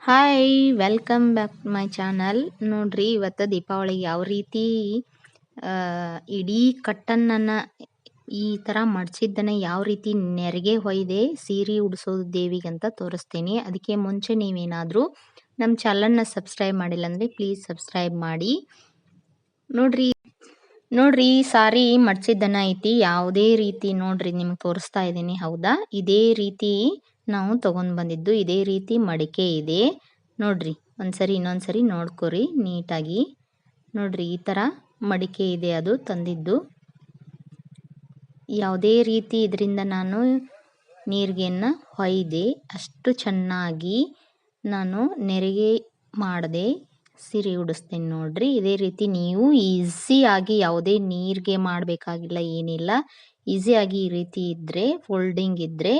Hi welcome back to my channel. ನೋಡ್ರಿ ಇವತ್ತು ದೀಪಾವಳಿಗೆ ಯಾವ ರೀತಿ ಇಡೀ ಕಟ್ಟನ್ನು ಈ ಥರ ಮಡ್ಚಿದ್ದನ್ನು ಯಾವ ರೀತಿ ನೆರಿಗೆ ಹೊಯ್ದೆ ಸೀರೆ ಉಡಿಸೋದು ದೇವಿಗೆ ಅಂತ ತೋರಿಸ್ತೀನಿ. ಅದಕ್ಕೆ ಮುಂಚೆ ನೀವೇನಾದರೂ ನಮ್ಮ ಚಾನಲ್ನ ಸಬ್ಸ್ಕ್ರೈಬ್ ಮಾಡಿಲ್ಲ ಅಂದರೆ ಪ್ಲೀಸ್ ಸಬ್ಸ್ಕ್ರೈಬ್ ಮಾಡಿ. ನೋಡ್ರಿ ಸಾರಿ ಮಡ್ಚಿದ್ದನ್ನ ಐತಿ ಯಾವುದೇ ರೀತಿ ನೋಡ್ರಿ ನಿಮ್ಗೆ ತೋರಿಸ್ತಾ ಇದ್ದೀನಿ. ಹೌದಾ, ಇದೇ ರೀತಿ ನಾವು ತಗೊಂಡು ಬಂದಿದ್ದು, ಇದೇ ರೀತಿ ಮಡಿಕೆ ಇದೆ ನೋಡ್ರಿ. ಒಂದ್ಸರಿ ಇನ್ನೊಂದ್ಸರಿ ನೋಡ್ಕೊರಿ ನೀಟಾಗಿ. ನೋಡ್ರಿ ಈ ಥರ ಮಡಿಕೆ ಇದೆ, ಅದು ತಂದಿದ್ದು. ಯಾವುದೇ ರೀತಿ ಇದರಿಂದ ನಾನು ನೀರಿಗೆಯನ್ನು ಹೊಯ್ದೆ, ಅಷ್ಟು ಚೆನ್ನಾಗಿ ನಾನು ನೆರಿಗೆ ಮಾಡದೆ ಸೀರೆ ಉಡಿಸ್ತೀನಿ ನೋಡ್ರಿ. ಇದೇ ರೀತಿ ನೀವು ಈಸಿಯಾಗಿ ಯಾವುದೇ ನೀರಿಗೆ ಮಾಡಬೇಕಾಗಿಲ್ಲ, ಏನಿಲ್ಲ. ಈಸಿಯಾಗಿ ಈ ರೀತಿ ಇದ್ದರೆ, ಫೋಲ್ಡಿಂಗ್ ಇದ್ದರೆ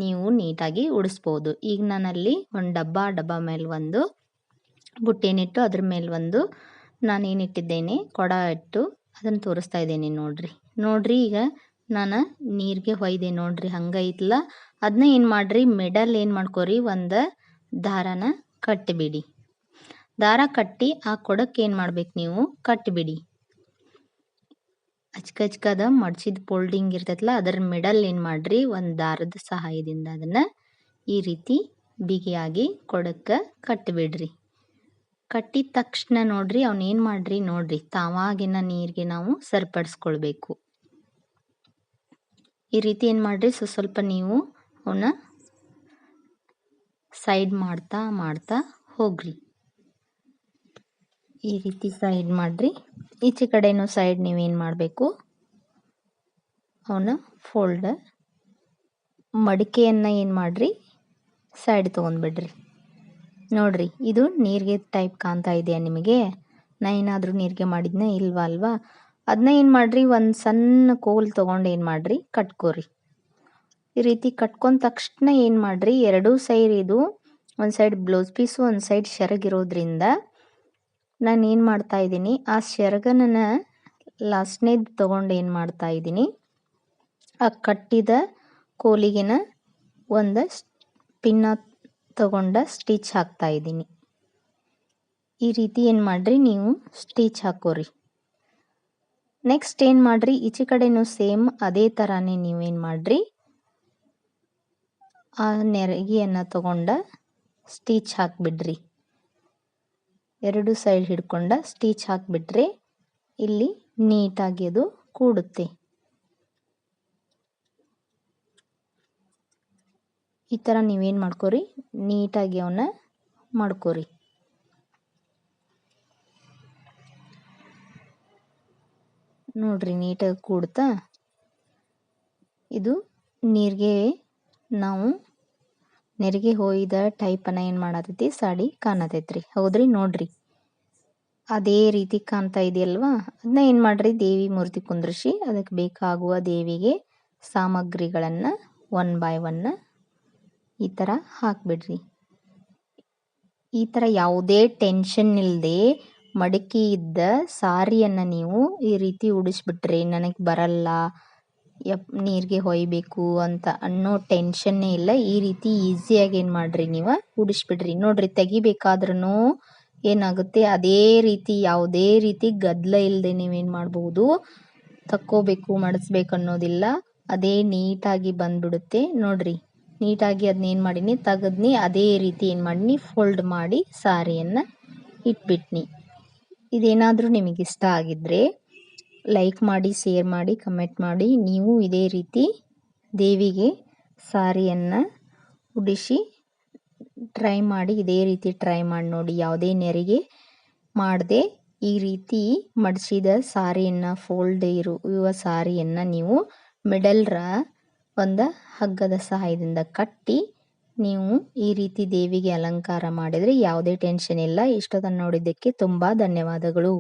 ನೀವು ನೀಟಾಗಿ ಉಡಿಸ್ಬೋದು. ಈಗ ನಾನಲ್ಲಿ ಒಂದು ಡಬ್ಬ ಮೇಲೆ ಒಂದು ಬುಟ್ಟೇನಿಟ್ಟು ಅದ್ರ ಮೇಲೆ ಒಂದು ನಾನೇನಿಟ್ಟಿದ್ದೇನೆ ಕೊಡ ಇಟ್ಟು ಅದನ್ನು ತೋರಿಸ್ತಾ ಇದ್ದೇನೆ ನೋಡ್ರಿ. ಈಗ ನಾನು ನೀರಿಗೆ ಹೊಯ್ದೆ ನೋಡ್ರಿ, ಹಂಗೈತಲ್ಲ. ಅದನ್ನ ಏನು ಮಾಡಿರಿ, ಮಿಡಲ್ ಏನು ಮಾಡ್ಕೊರಿ, ಒಂದು ದಾರನ ಕಟ್ಟಿಬಿಡಿ. ದಾರ ಕಟ್ಟಿ ಆ ಕೊಡಕ್ಕೆ ಏನು ಮಾಡ್ಬೇಕು, ನೀವು ಕಟ್ಟಿಬಿಡಿ. ಅಚ್ಕದ ಮಡ್ಚಿದ ಫೋಲ್ಡಿಂಗ್ ಇರ್ತೈತಲ್ಲ, ಅದರ ಮಿಡಲ್ ಏನು ಮಾಡ್ರಿ, ಒಂದು ದಾರದ ಸಹಾಯದಿಂದ ಅದನ್ನು ಈ ರೀತಿ ಬಿಗಿಯಾಗಿ ಕೊಡಕ್ಕೆ ಕಟ್ಟಿಬಿಡ್ರಿ. ಕಟ್ಟಿದ ತಕ್ಷಣ ನೋಡ್ರಿ ಅವನೇನು ಮಾಡ್ರಿ, ನೋಡ್ರಿ ತಾವಾಗಿನ ನೀರಿಗೆ ನಾವು ಸರಿಪಡಿಸ್ಕೊಳ್ಬೇಕು. ಈ ರೀತಿ ಏನು ಮಾಡ್ರಿ, ಸ್ವಲ್ಪ ನೀವು ಅವನ್ನ ಸೈಡ್ ಮಾಡ್ತಾ ಹೋಗ್ರಿ. ಈ ರೀತಿ ಸೈಡ್ ಮಾಡ್ರಿ. ಈಚೆ ಕಡೆನೂ ಸೈಡ್ ನೀವೇನು ಮಾಡಬೇಕು, ಅವನ್ನ ಫೋಲ್ಡ್ ಮಡಿಕೆಯನ್ನು ಏನು ಮಾಡ್ರಿ, ಸೈಡ್ ತೊಗೊಂಡ್ಬಿಡ್ರಿ. ನೋಡ್ರಿ ಇದು ನೀರಿಗೆ ಟೈಪ್ ಕಾಣ್ತಾ ಇದೆಯಾ ನಿಮಗೆ? ನಾ ಏನಾದರೂ ನೀರಿಗೆ ಮಾಡಿದ್ನ ಅಲ್ವಾ? ಅದನ್ನ ಏನು ಮಾಡ್ರಿ, ಒಂದು ಸಣ್ಣ ಕೋಲ್ ತೊಗೊಂಡು ಏನು ಮಾಡ್ರಿ, ಕಟ್ಕೋರಿ. ಈ ರೀತಿ ಕಟ್ಕೊಂಡ ತಕ್ಷಣ ಏನು ಮಾಡ್ರಿ, ಎರಡೂ ಸೈಡ್ ಇದು ಒಂದು ಸೈಡ್ ಬ್ಲೌಸ್ ಪೀಸು ಒಂದು ಸೈಡ್ ಸೆರಗಿರೋದ್ರಿಂದ ನಾನು ಏನು ಮಾಡ್ತಾ ಇದ್ದೀನಿ, ಆ ಸೆರಗನ್ನ ಲಾಸ್ಟ್ನೇದು ತೊಗೊಂಡು ಏನು ಮಾಡ್ತಾ ಇದ್ದೀನಿ, ಆ ಕಟ್ಟಿದ ಕೋಲಿಗೆನ ಒಂದು ಪಿನ್ನ ತಗೊಂಡ ಸ್ಟಿಚ್ ಹಾಕ್ತಾ ಇದ್ದೀನಿ. ಈ ರೀತಿ ಏನು ಮಾಡ್ರಿ, ನೀವು ಸ್ಟಿಚ್ ಹಾಕೋರಿ. ನೆಕ್ಸ್ಟ್ ಏನು ಮಾಡ್ರಿ, ಈಚೆ ಕಡೆನೂ ಸೇಮ್ ಅದೇ ಥರನೇ ನೀವೇನು ಮಾಡ್ರಿ, ಆ ನೆರಿಗೆಯನ್ನು ತಗೊಂಡ ಸ್ಟಿಚ್ ಹಾಕಿಬಿಡ್ರಿ. ಎರಡು ಸೈಡ್ ಹಿಡ್ಕೊಂಡ ಸ್ಟಿಚ್ ಹಾಕಿಬಿಟ್ರೆ ಇಲ್ಲಿ ನೀಟಾಗಿ ಅದು ಕೂಡುತ್ತೆ. ಈ ಥರ ನೀವೇನು ಮಾಡ್ಕೋರಿ, ನೀಟಾಗಿ ಅವನ್ನ ಮಾಡ್ಕೋರಿ. ನೋಡ್ರಿ ನೀಟಾಗಿ ಕೂಡ್ತಾ. ಇದು ನೀರಿಗೆ ನಾವು ನೆರಿಗೆ ಹೊಯ್ದ ಟೈಪನ್ನು ಏನು ಮಾಡತೈತಿ, ಸಾಡಿ ಕಾಣತೈತ್ರಿ. ಹೌದ್ರಿ, ನೋಡ್ರಿ ಅದೇ ರೀತಿ ಕಾಣ್ತಾ ಇದೆಯಲ್ವಾ? ಅದನ್ನ ಏನು ಮಾಡ್ರಿ, ದೇವಿ ಮೂರ್ತಿ ಕುಂದ್ರಿಸಿ ಅದಕ್ಕೆ ಬೇಕಾಗುವ ದೇವಿಗೆ ಸಾಮಗ್ರಿಗಳನ್ನು ಒನ್ ಬೈ ಒನ್ ಈ ಥರ ಹಾಕ್ಬಿಡ್ರಿ. ಈ ಥರ ಯಾವುದೇ ಟೆನ್ಷನ್ ಇಲ್ಲದೆ ಮಡಕಿ ಇದ್ದ ಸಾರಿಯನ್ನು ನೀವು ಈ ರೀತಿ ಉಡಿಸ್ಬಿಟ್ರೆ, ನನಗೆ ಬರಲ್ಲ, ನೀರಿಗೆ ಹೊಯ್ಬೇಕು ಅಂತ ಅನ್ನೋ ಟೆನ್ಷನ್ನೇ ಇಲ್ಲ. ಈ ರೀತಿ ಈಸಿಯಾಗಿ ಏನು ಮಾಡ್ರಿ, ನೀವು ಉಡಿಸ್ಬಿಡ್ರಿ. ನೋಡ್ರಿ ತೆಗಿಬೇಕಾದ್ರೂ ಏನಾಗುತ್ತೆ, ಅದೇ ರೀತಿ ಯಾವುದೇ ರೀತಿ ಗದ್ದಲ ಇಲ್ಲದೆ ನೀವೇನು ಮಾಡ್ಬೋದು, ತಕ್ಕೋಬೇಕು ಮಡಿಸ್ಬೇಕು ಅನ್ನೋದಿಲ್ಲ. ಅದೇ ನೀಟಾಗಿ ಬಂದ್ಬಿಡುತ್ತೆ. ನೋಡ್ರಿ ನೀಟಾಗಿ ಅದನ್ನೇನು ಮಾಡೀನಿ, ತೆಗೆದ್ನಿ, ಅದೇ ರೀತಿ ಏನು ಮಾಡೀನಿ, ಫೋಲ್ಡ್ ಮಾಡಿ ಸಾರಿಯನ್ನು ಇಟ್ಬಿಟ್ನಿ. ಇದೇನಾದರೂ ನಿಮಗಿಷ್ಟ ಆಗಿದ್ದರೆ ಲೈಕ್ ಮಾಡಿ, ಶೇರ್ ಮಾಡಿ, ಕಮೆಂಟ್ ಮಾಡಿ. ನೀವು ಇದೇ ರೀತಿ ದೇವಿಗೆ ಸಾರಿಯನ್ನು ಉಡಿಸಿ ಟ್ರೈ ಮಾಡಿ. ಇದೇ ರೀತಿ ಟ್ರೈ ಮಾಡಿ ನೋಡಿ. ಯಾವುದೇ ನೆರಿಗೆ ಮಾಡದೆ ಈ ರೀತಿ ಮಡಿಸಿದ ಸಾರಿಯನ್ನು, ಫೋಲ್ಡ್ ಇರುವ ಸಾರಿಯನ್ನು ನೀವು ಮಿಡಲ್ರ ಒಂದು ಹಗ್ಗದ ಸಹಾಯದಿಂದ ಕಟ್ಟಿ ನೀವು ಈ ರೀತಿ ದೇವಿಗೆ ಅಲಂಕಾರ ಮಾಡಿದರೆ ಯಾವುದೇ ಟೆನ್ಷನ್ ಇಲ್ಲ. ಇಷ್ಟೊತ್ತನ್ನು ನೋಡಿದ್ದಕ್ಕೆ ತುಂಬ ಧನ್ಯವಾದಗಳು.